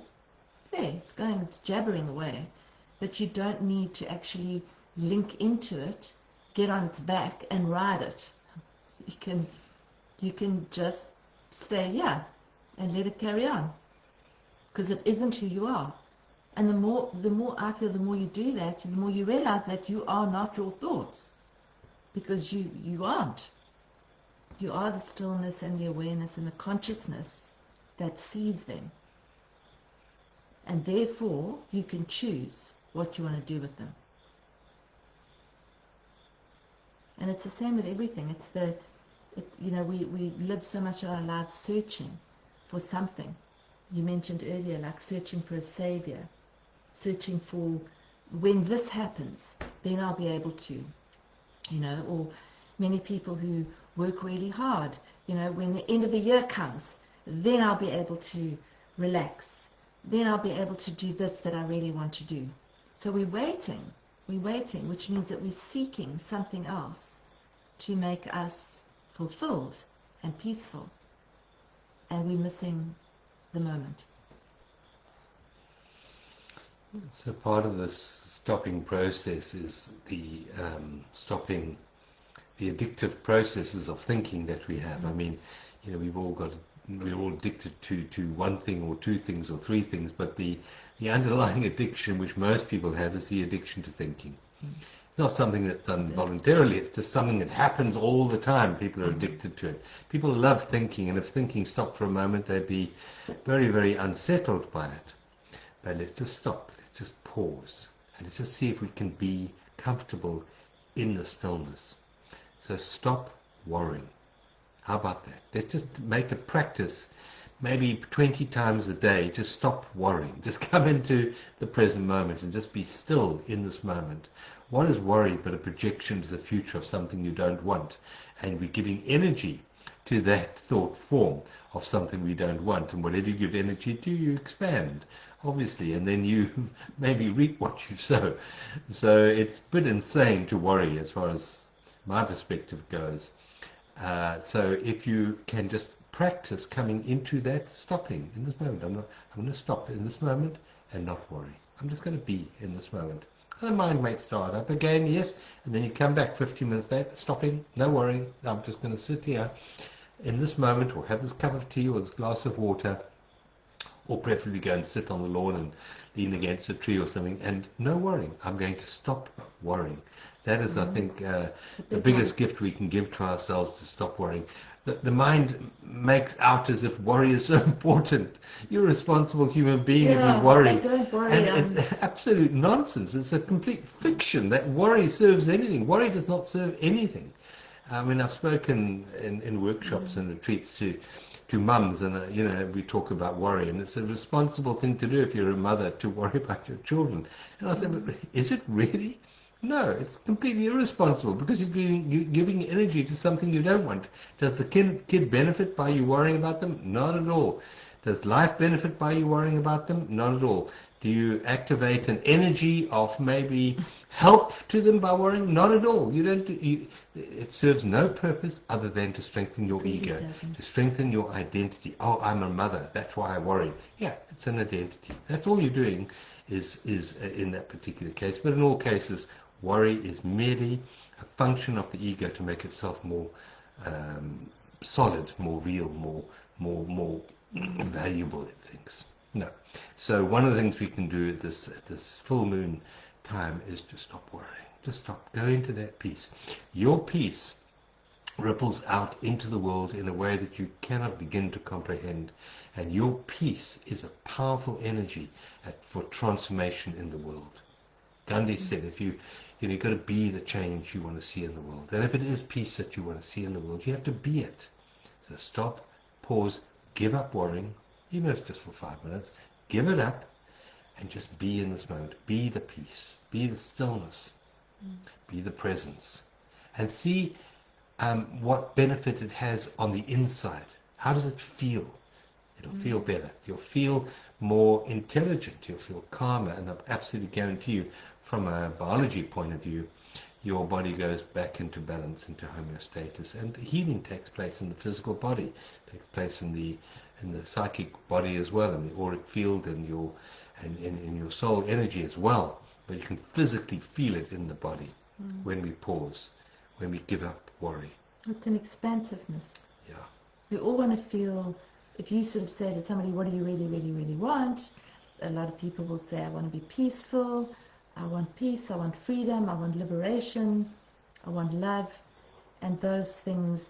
Speaker 2: it's going, it's jabbering away, but you don't need to actually link into it, get on its back and ride it. You can just stay here and let it carry on, because it isn't who you are. And the more I feel, the more you do that, the more you realize that you are not your thoughts, because you aren't. You are the stillness and the awareness and the consciousness that sees them. And therefore, you can choose what you want to do with them. And it's the same with everything. We live so much of our lives searching for something. You mentioned earlier, like searching for a savior, searching for, when this happens, then I'll be able to, or many people who work really hard, when the end of the year comes, then I'll be able to relax. Then I'll be able to do this that I really want to do. So we're waiting, which means that we're seeking something else to make us fulfilled and peaceful. And we're missing the moment.
Speaker 1: So part of this stopping process is the stopping the addictive processes of thinking that we have. I mean, we're all addicted to one thing or two things or three things, but the underlying addiction which most people have is the addiction to thinking. It's not something that's done voluntarily, it's just something that happens all the time. People are addicted to it. People love thinking, and if thinking stopped for a moment, they'd be very, very unsettled by it. But let's just stop, let's just pause, and let's just see if we can be comfortable in the stillness. So stop worrying. How about that? Let's just make a practice, maybe 20 times a day. Just stop worrying. Just come into the present moment and just be still in this moment. What is worry but a projection to the future of something you don't want? And we're giving energy to that thought form of something we don't want. And whatever you give energy to, you expand, obviously, and then you maybe reap what you sow. So it's a bit insane to worry as far as my perspective goes. So if you can just practice coming into that stopping in this moment. I'm going to stop in this moment and not worry. I'm just going to be in this moment. And the mind might start up again, yes, and then you come back 15 minutes later, stopping, no worrying. I'm just going to sit here in this moment, or have this cup of tea or this glass of water, or preferably go and sit on the lawn and lean against a tree or something, and no worrying. I'm going to stop worrying. That is, I think, the biggest gift we can give to ourselves, to stop worrying. The mind makes out as if worry is so important. You're a responsible human being if you worry.
Speaker 2: Don't worry.
Speaker 1: And it's absolute nonsense. It's a complete fiction that worry serves anything. Worry does not serve anything. I mean, I've spoken in workshops and retreats to mums, and we talk about worry, and it's a responsible thing to do if you're a mother, to worry about your children. And I said, but is it really? No, it's completely irresponsible, because you're giving energy to something you don't want. Does the kid benefit by you worrying about them? Not at all. Does life benefit by you worrying about them? Not at all. Do you activate an energy of maybe help to them by worrying? Not at all. You don't. It serves no purpose other than to strengthen your
Speaker 2: Really
Speaker 1: ego,
Speaker 2: doesn't.
Speaker 1: to strengthen your identity. Oh, I'm a mother. That's why I worry. Yeah, it's an identity. That's all you're doing is in that particular case. But in all cases, worry is merely a function of the ego to make itself more solid, more real, more valuable, it thinks. No. So one of the things we can do at this full moon time is to stop worrying. Just stop. Go into that peace. Your peace ripples out into the world in a way that you cannot begin to comprehend. And your peace is a powerful energy for transformation in the world. Gandhi said, if you've got to be the change you want to see in the world. And if it is peace that you want to see in the world, you have to be it. So stop, pause, give up worrying, even if it's just for 5 minutes. Give it up and just be in this moment. Be the peace. Be the stillness. Be the presence. And see what benefit it has on the inside. How does it feel? It'll feel better. You'll feel more intelligent. You'll feel calmer. And I absolutely guarantee you, from a biology point of view, your body goes back into balance, into homeostasis. And healing takes place in the physical body. It takes place in the psychic body as well, in the auric field, and in your soul energy as well. But you can physically feel it in the body when we pause, when we give up worry.
Speaker 2: It's an expansiveness.
Speaker 1: Yeah.
Speaker 2: We all want to feel, if you sort of say to somebody, what do you really, really, really want? A lot of people will say, I want to be peaceful, I want peace, I want freedom, I want liberation, I want love. And those things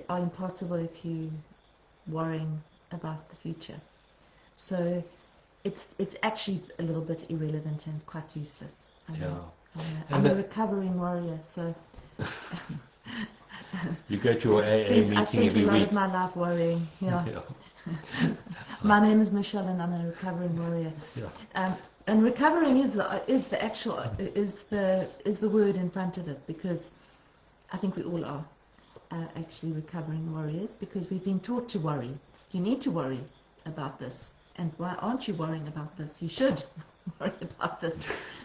Speaker 2: are impossible if you're worrying about the future. So it's actually a little bit irrelevant and quite useless. I'm a recovering warrior, so
Speaker 1: you go to your AA meeting every week.
Speaker 2: I spent a lot of my life worrying. Yeah. My name is Michelle, and I'm a recovering warrior.
Speaker 1: Yeah.
Speaker 2: And recovering is the actual word in front of it, because I think we all are actually recovering warriors, because we've been taught to worry. You need to worry about this. And why aren't you worrying about this? You should worry about this.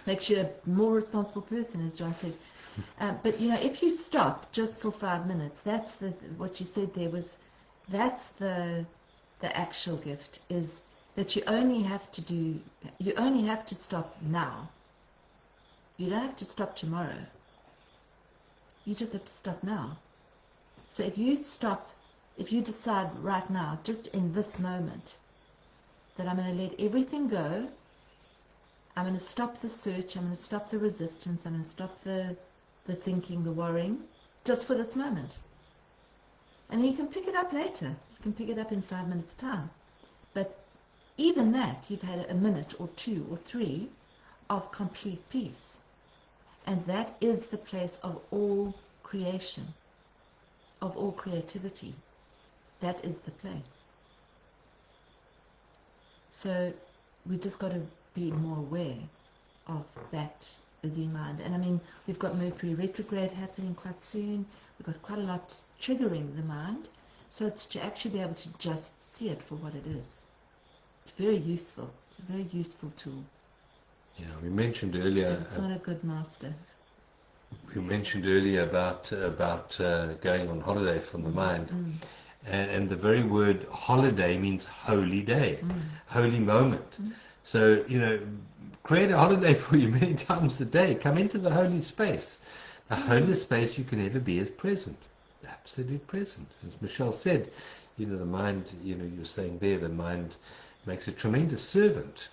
Speaker 2: Makes you a more responsible person, as John said. But if you stop just for 5 minutes, that's what you said there was. That's the actual gift, is that you only have to stop now. You don't have to stop tomorrow. You just have to stop now. So if you decide right now, just in this moment, that I'm going to let everything go, I'm going to stop the search, I'm going to stop the resistance, I'm going to stop the thinking, the worrying, just for this moment. And then you can pick it up later. You can pick it up in 5 minutes' time. But even that, you've had a minute or 2 or 3 of complete peace. And that is the place of all creation, of all creativity. That is the place. So we've just got to be more aware of that busy mind. And I mean, we've got Mercury retrograde happening quite soon. We've got quite a lot triggering the mind. So it's to actually be able to just see it for what it is. It's very useful. It's a very useful tool.
Speaker 1: Yeah, we mentioned earlier.
Speaker 2: But it's not a good master.
Speaker 1: We mentioned earlier about going on holiday from the mind. And the very word holiday means holy day, holy moment. So, create a holiday for you many times a day. Come into the holy space. The holiest space you can ever be is present, absolute present. As Michelle said, the mind, you're saying there, the mind makes a tremendous servant.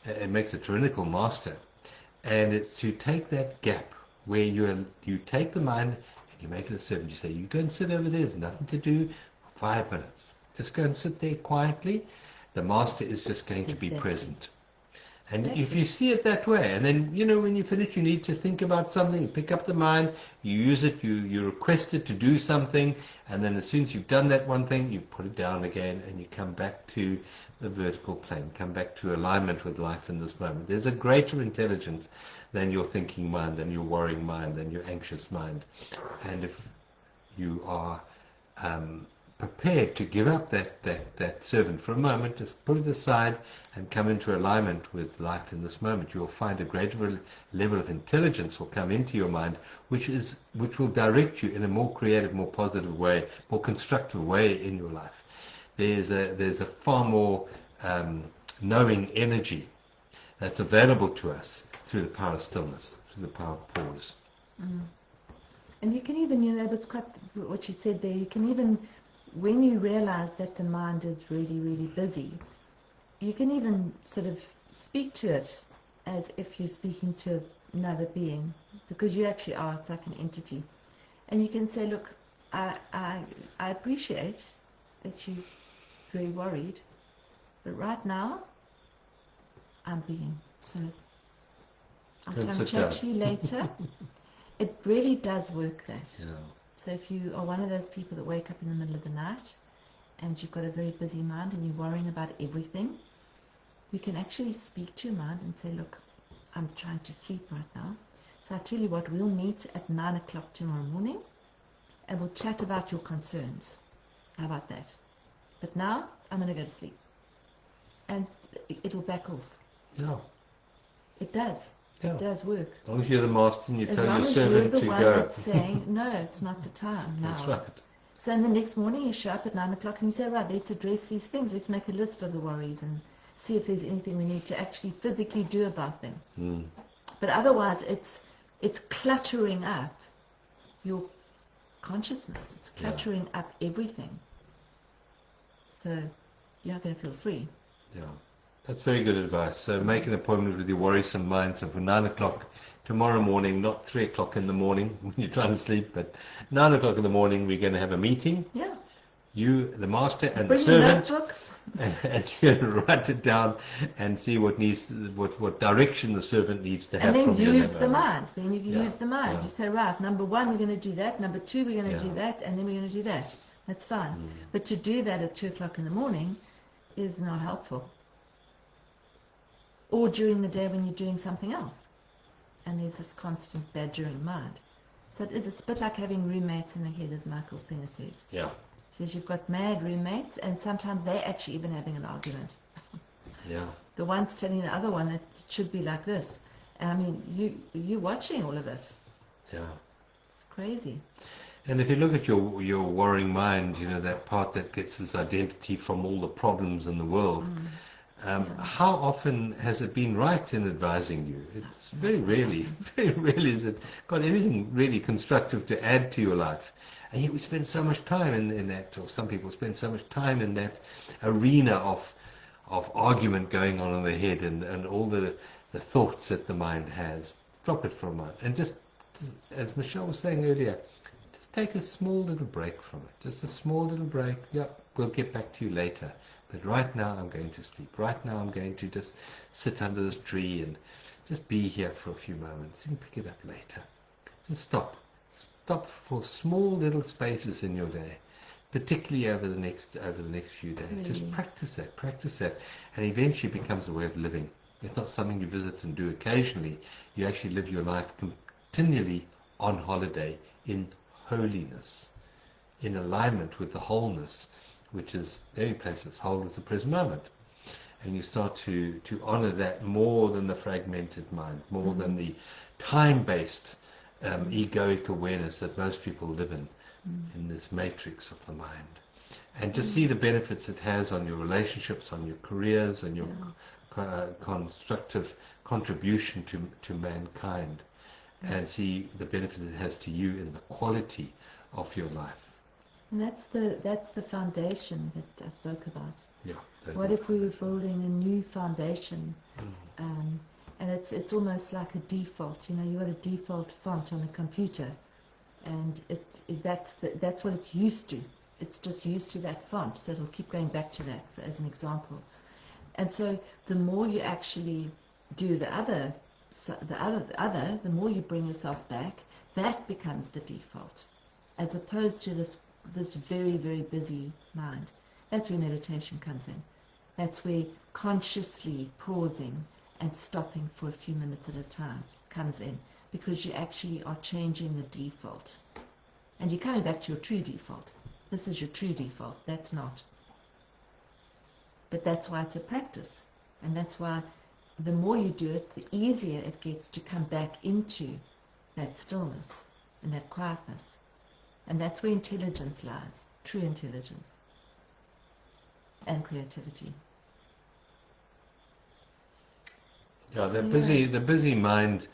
Speaker 1: It makes a tyrannical master. And it's to take that gap where you take the mind and you make it a servant. You say, you go and sit over there, there's nothing to do. 5 minutes. Just go and sit there quietly. The master is just going to be present. And if you see it that way, and then, when you finish, you need to think about something, you pick up the mind, you use it, you request it to do something, and then as soon as you've done that one thing, you put it down again, and you come back to the vertical plane, come back to alignment with life in this moment. There's a greater intelligence than your thinking mind, than your worrying mind, than your anxious mind. And if you are prepared to give up that servant for a moment, just put it aside and come into alignment with life in this moment, you'll find a greater level of intelligence will come into your mind, which will direct you in a more creative, more positive way, more constructive way in your life. There's a far more knowing energy that's available to us through the power of stillness, through the power of pause.
Speaker 2: And you can even, that's quite what you said there, you can even, when you realize that the mind is really, really busy, you can even sort of speak to it as if you're speaking to another being, because you actually are, it's like an entity. And you can say, look, I appreciate that you're very worried, but right now, I'm being, so I'll come and chat to you later. It really does work, that.
Speaker 1: Yeah.
Speaker 2: So if you are one of those people that wake up in the middle of the night and you've got a very busy mind and you're worrying about everything, you can actually speak to your mind and say, look, I'm trying to sleep right now. So I tell you what, we'll meet at 9 o'clock tomorrow morning and we'll chat about your concerns. How about that? But now I'm going to go to sleep. And it'll back off.
Speaker 1: Yeah.
Speaker 2: It does.
Speaker 1: Yeah.
Speaker 2: It does work.
Speaker 1: As long as you're the master and you tell your servant to go.
Speaker 2: As long as you're the one that's saying, no, it's not the time now.
Speaker 1: That's right.
Speaker 2: So in the next morning you show up at 9 o'clock and you say, right, let's address these things. Let's make a list of the worries and see if there's anything we need to actually physically do about them. But otherwise it's cluttering up your consciousness. It's cluttering up everything. So you're not going to feel free.
Speaker 1: Yeah. That's very good advice. So make an appointment with your worrisome mind. So for 9 o'clock tomorrow morning, not 3 o'clock in the morning when you're trying to sleep, but 9 o'clock in the morning, we're going to have a meeting.
Speaker 2: Yeah.
Speaker 1: You, the master, and
Speaker 2: Bring
Speaker 1: the servant.
Speaker 2: your notebook.
Speaker 1: And you're going to write it down and see what direction the servant needs to have from you.
Speaker 2: And then use the mind. Then you can use the mind.
Speaker 1: Yeah.
Speaker 2: You say, right, number one, we're going to do that. Number two, we're going to do
Speaker 1: Yeah.
Speaker 2: that. And then we're going to do that. That's fine. But to do that at 2 o'clock in the morning is not helpful. Or during the day when you're doing something else. And there's this constant badgering mind. So it's a bit like having roommates in the head, as Michael Singer says.
Speaker 1: Yeah.
Speaker 2: He says you've got mad roommates, and sometimes they're actually even having an argument.
Speaker 1: Yeah.
Speaker 2: The one's telling the other one it should be like this. And I mean, you're watching all of it.
Speaker 1: Yeah.
Speaker 2: It's crazy.
Speaker 1: And if you look at your worrying mind, that part that gets its identity from all the problems in the world, how often has it been right in advising you? It's very rarely has it got anything really constructive to add to your life. And yet we spend so much time in that, or some people spend so much time in that arena of argument going on in the head and all the thoughts that the mind has. Drop it for a moment. And just, as Michelle was saying earlier, just take a small little break from it. Just a small little break. Yep, we'll get back to you later. But right now I'm going to sleep. Right now I'm going to just sit under this tree and just be here for a few moments. You can pick it up later. Just stop. Stop for small little spaces in your day, particularly over the next few days.
Speaker 2: Really?
Speaker 1: Just practice that, and eventually it becomes a way of living. It's not something you visit and do occasionally. You actually live your life continually on holiday in holiness, in alignment with the wholeness, which is the only place that's whole is the present moment. And you start to honor that more than the fragmented mind, more than the time-based egoic awareness that most people live in this matrix of the mind. And just see the benefits it has on your relationships, on your careers, and your constructive contribution to mankind, and see the benefits it has to you in the quality of your life.
Speaker 2: And that's the foundation that I spoke about.
Speaker 1: Yeah.
Speaker 2: What if we were building a new foundation, and it's almost like a default. You got a default font on a computer, and that's what it's used to. It's just used to that font, so it'll keep going back to that as an example. And so the more you actually do the other, the more you bring yourself back, that becomes the default, as opposed to this very, very busy mind. That's where meditation comes in. That's where consciously pausing and stopping for a few minutes at a time comes in, because you actually are changing the default. And you're coming back to your true default. This is your true default. That's not. But that's why it's a practice. And that's why the more you do it, the easier it gets to come back into that stillness and that quietness. And that's where intelligence lies, true intelligence and creativity.
Speaker 1: Yeah,
Speaker 2: So,
Speaker 1: the busy mind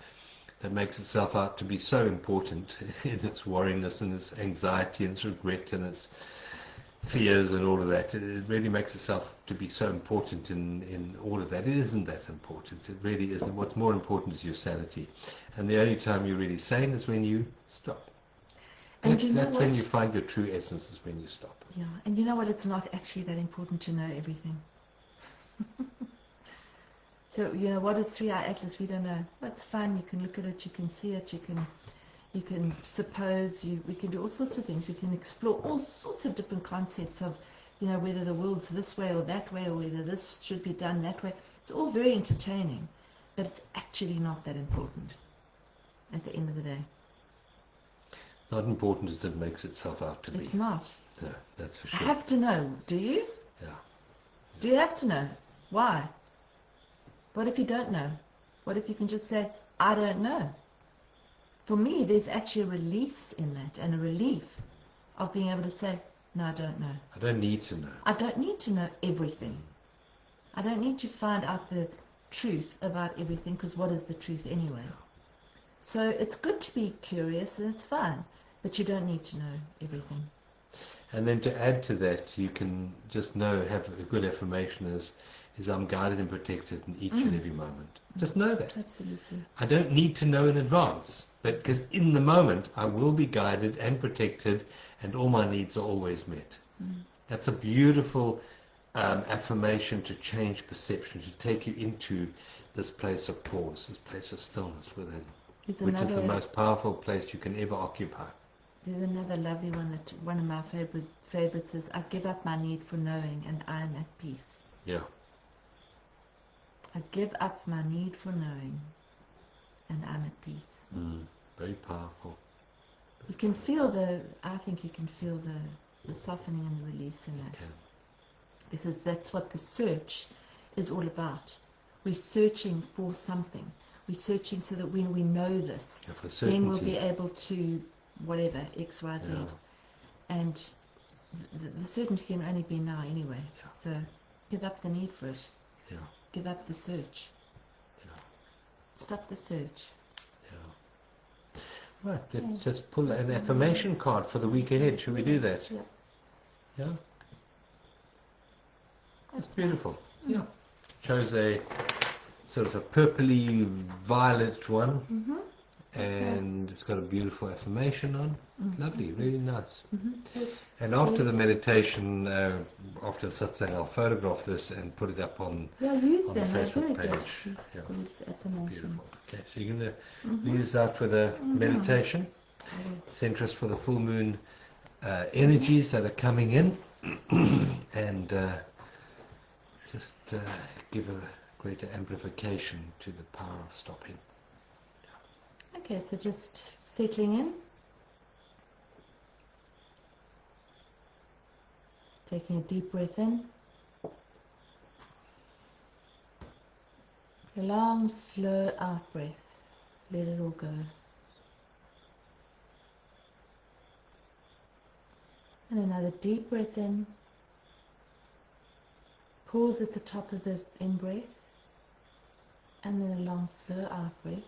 Speaker 1: that makes itself out to be so important in its worriness and its anxiety and its regret and its fears and all of that. It really makes itself to be so important in all of that. It isn't that important. It really isn't. What's more important is your sanity. And the only time you're really sane is when you stop.
Speaker 2: And you know
Speaker 1: That's
Speaker 2: what?
Speaker 1: when you find your true essence, is when you stop.
Speaker 2: Yeah, and you know what? It's not actually that important to know everything. So, you know, what is 3-Eye Atlas? We don't know. That's fine. You can look at it. You can see it. You can suppose. We can do all sorts of things. We can explore all sorts of different concepts of, you know, whether the world's this way or that way, or whether this should be done that way. It's all very entertaining, but it's actually not that important at the end of the day.
Speaker 1: Not important as it makes itself out to be.
Speaker 2: It's not.
Speaker 1: No, that's for
Speaker 2: I
Speaker 1: sure.
Speaker 2: have to know. Do you?
Speaker 1: Yeah.
Speaker 2: Do you have to know? Why? What if you don't know? What if you can just say, I don't know? For me, there's actually a release in that and a relief of being able to say, no, I don't know.
Speaker 1: I don't need to know.
Speaker 2: I don't need to know everything. I don't need to find out the truth about everything, because what is the truth anyway? So it's good to be curious, and it's fine, but you don't need to know everything.
Speaker 1: And then to add to that, you can just know, have a good affirmation is I'm guided and protected in each and every moment. Just know that.
Speaker 2: Absolutely.
Speaker 1: I don't need to know in advance, but because in the moment I will be guided and protected, and all my needs are always met. That's a beautiful affirmation to change perception, to take you into this place of pause, this place of stillness within, which is the most powerful place you can ever occupy.
Speaker 2: There's another lovely one that one of my favorites is, I give up my need for knowing and I am at peace.
Speaker 1: Yeah.
Speaker 2: I give up my need for knowing and I'm at peace.
Speaker 1: Very powerful.
Speaker 2: You can feel I think you can feel the softening and the release in that.
Speaker 1: Okay.
Speaker 2: Because that's what the search is all about. We're searching for something. We're searching so that when we know this, then we'll be able to whatever, X, Y, Z.
Speaker 1: Yeah.
Speaker 2: And the certainty can only be now anyway.
Speaker 1: Yeah.
Speaker 2: So give up the need for it.
Speaker 1: Yeah.
Speaker 2: Give up the search.
Speaker 1: Yeah.
Speaker 2: Stop the search.
Speaker 1: Yeah. Right, let's just pull an affirmation card for the week ahead. Should we do that?
Speaker 2: Yeah.
Speaker 1: Yeah? That's
Speaker 2: That's
Speaker 1: beautiful.
Speaker 2: nice.
Speaker 1: Yeah. Chose a sort of a purpley violet one. And it's got a beautiful affirmation on. Lovely, really nice. And after the meditation, after the Satsang, I'll photograph this and put it up on
Speaker 2: use
Speaker 1: the
Speaker 2: them. They're
Speaker 1: Facebook
Speaker 2: very
Speaker 1: page.
Speaker 2: good.
Speaker 1: Yeah.
Speaker 2: These affirmations.
Speaker 1: Beautiful. Okay, so you're going to lead us out with a meditation. Center us for the full moon energies that are coming in, and just give a greater amplification to the power of stopping.
Speaker 2: Okay, so just settling in. Taking a deep breath in. A long, slow out breath. Let it all go. And another deep breath in. Pause at the top of the in-breath. And then a long, slow out breath.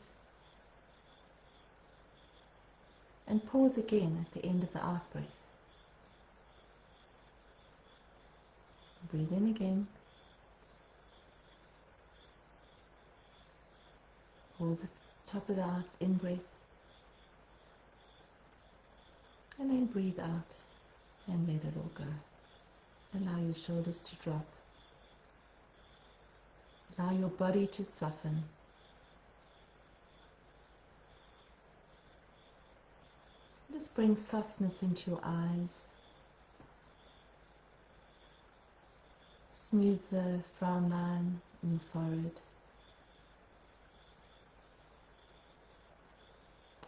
Speaker 2: And pause again at the end of the out breath. Breathe in again. Pause at the top of the out in-breath. And then breathe out and let it all go. Allow your shoulders to drop. Allow your body to soften. Just bring softness into your eyes. Smooth the frown line in your forehead.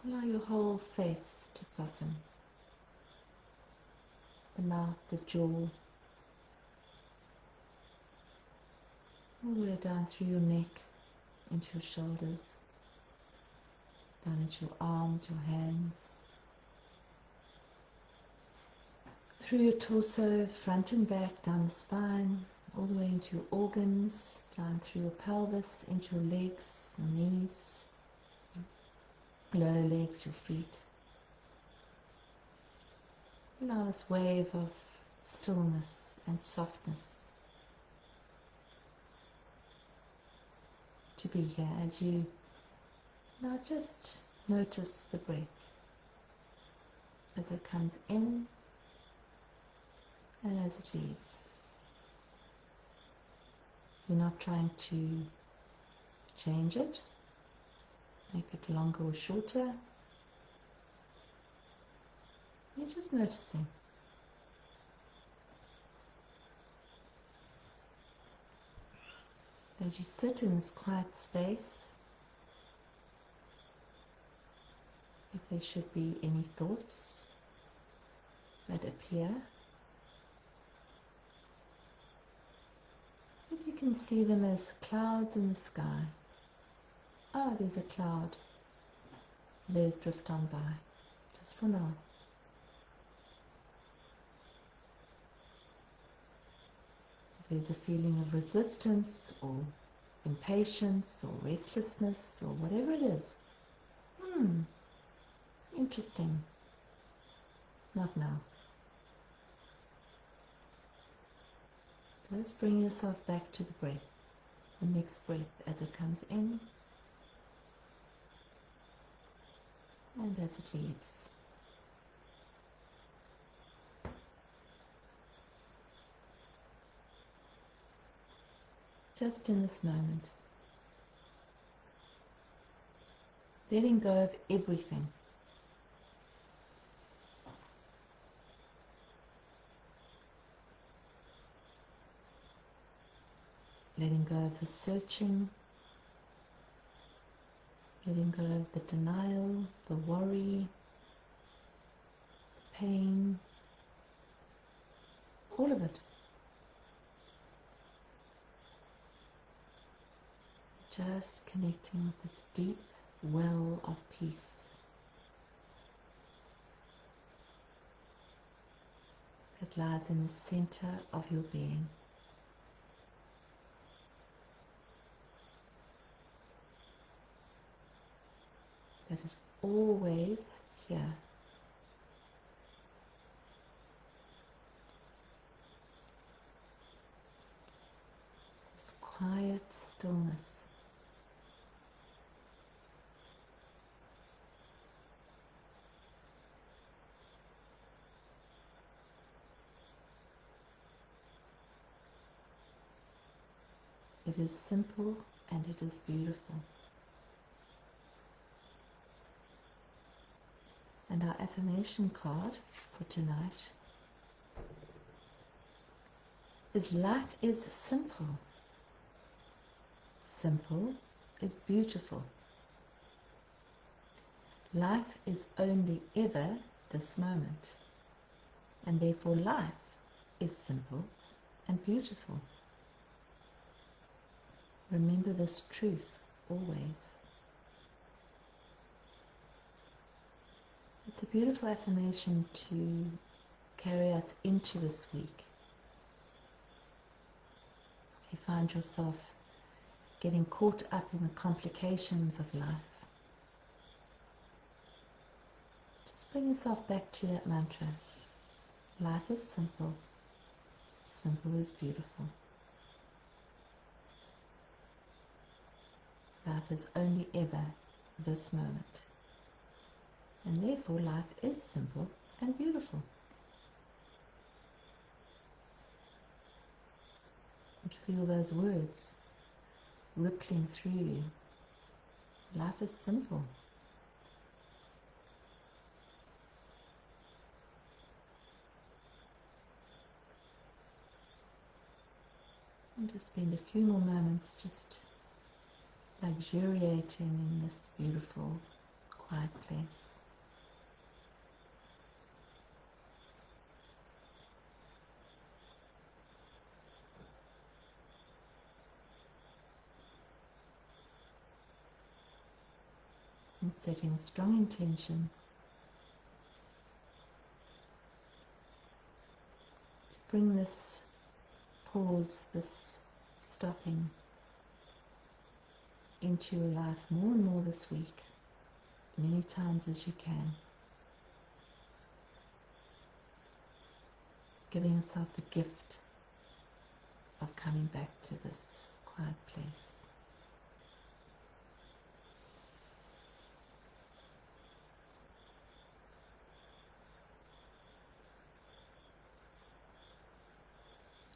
Speaker 2: Allow your whole face to soften. the mouth, the jaw, all the way down through your neck, into your shoulders, down into your arms, your hands, through your torso, front and back, down the spine, all the way into your organs, down through your pelvis, into your legs, your knees, lower legs, your feet. Allow this wave of stillness and softness to be here as you now just notice the breath as it comes in and as it leaves. You're not trying to change it, make it longer or shorter. You're just noticing. As you sit in this quiet space, if there should be any thoughts that appear, see if you can see them as clouds in the sky. Oh, there's a cloud. Let it drift on by, just for now. If there's a feeling of resistance or impatience or restlessness or whatever it is, interesting. Not now. Just bring yourself back to the breath, the next breath as it comes in and as it leaves. Just in this moment, letting go of everything. Letting go of the searching, letting go of the denial, the worry, the pain, all of it. Just connecting with this deep well of peace. That lies in the center of your being. That is always here. This quiet stillness. It is simple and it is beautiful. And our affirmation card for tonight is: life is simple. Simple is beautiful. Life is only ever this moment, and therefore life is simple and beautiful. Remember this truth always. It's a beautiful affirmation to carry us into this week. If you find yourself getting caught up in the complications of life, just bring yourself back to that mantra. Life is simple. Simple is beautiful. Life is only ever this moment. And therefore life is simple and beautiful. And feel those words rippling through you. Life is simple. And just spend a few more moments just luxuriating in this beautiful, quiet place. and setting a strong intention to bring this pause, this stopping into your life more and more this week, many times as you can. Giving yourself the gift of coming back to this quiet place.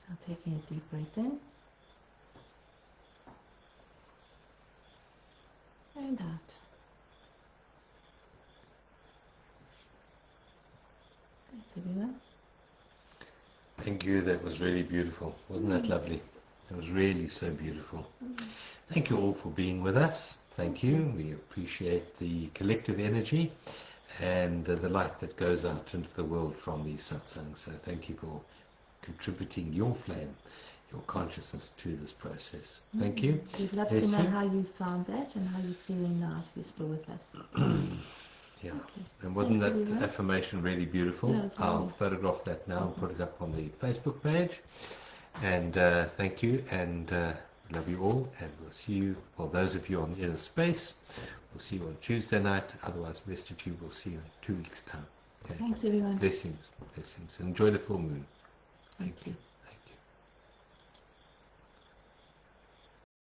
Speaker 2: Now taking a deep breath in and out. Thanks everyone.
Speaker 1: Thank you. That was really beautiful. Wasn't that lovely? It was really so beautiful. Thank you all for being with us. Thank you. We appreciate the collective energy and the light that goes out into the world from these satsangs. So thank you for contributing your flame, your consciousness to this process. Thank you.
Speaker 2: We'd love to know how you found that and how you're feeling now if you're still with us.
Speaker 1: Yeah.
Speaker 2: Okay.
Speaker 1: And wasn't
Speaker 2: Thanks,
Speaker 1: that
Speaker 2: everyone.
Speaker 1: affirmation really beautiful?
Speaker 2: Yeah, it's
Speaker 1: I'll
Speaker 2: lovely.
Speaker 1: photograph that now and put it up on the Facebook page. And thank you, and love you all, and we'll see you, for those of you on the inner space, we'll see you on Tuesday night. Otherwise, the rest of you will see you in 2 weeks' time. Okay?
Speaker 2: Thanks everyone.
Speaker 1: Blessings, blessings. Enjoy the full moon.
Speaker 2: Thank you.